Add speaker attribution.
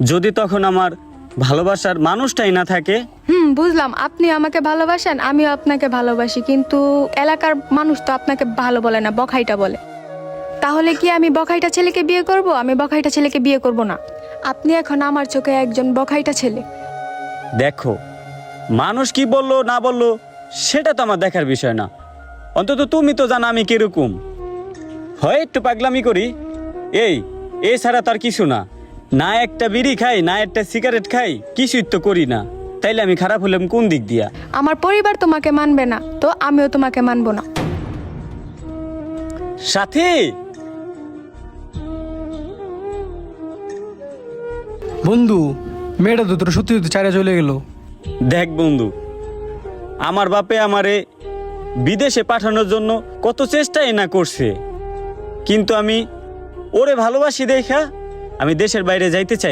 Speaker 1: যদি তখন আমার ভালোবাসার মানুষটাই না থাকে?
Speaker 2: বুঝলাম, আপনি আমাকে ভালোবাসেন, আমিও আপনাকে ভালোবাসি, কিন্তু এলাকার মানুষ তো আপনাকে ভালো বলে না, বখাইটা বলে। তাহলে কি আমি বখাইটা ছেলেকে বিয়ে করব? আমি বখাইটা ছেলেকে বিয়ে করব না। আপনি এখন আমার চোখে একজন বখাইটা ছেলে।
Speaker 1: দেখো, মানুষ কি বললো না বললো সেটা তো আমার দেখার বিষয় না। অন্তত তুমি তো জানো আমি কিরকম। হয় একটু পাগলামি করি, এই ছাড়া তো আর কিছু না। না একটা বিড়ি খাই, না একটা সিগারেট খাই, কিছুই তো করি না। তাইলে আমি খারাপ হলাম কোন দিক দিয়া?
Speaker 2: আমার পরিবার তোমাকে মানবে না, তো আমিও তোমাকে মানবো না।
Speaker 1: সাথী,
Speaker 3: বন্ধু, মেয়েটা তো তোর সত্যি সত্যি চাইরা চলে গেল।
Speaker 1: দেখ বন্ধু, আমার বাপে আমারে বিদেশে পাঠানোর জন্য কত চেষ্টাই না করছে, কিন্তু আমি ওরে ভালোবাসি দেখা আমি দেশের বাইরে যাইতে চাই।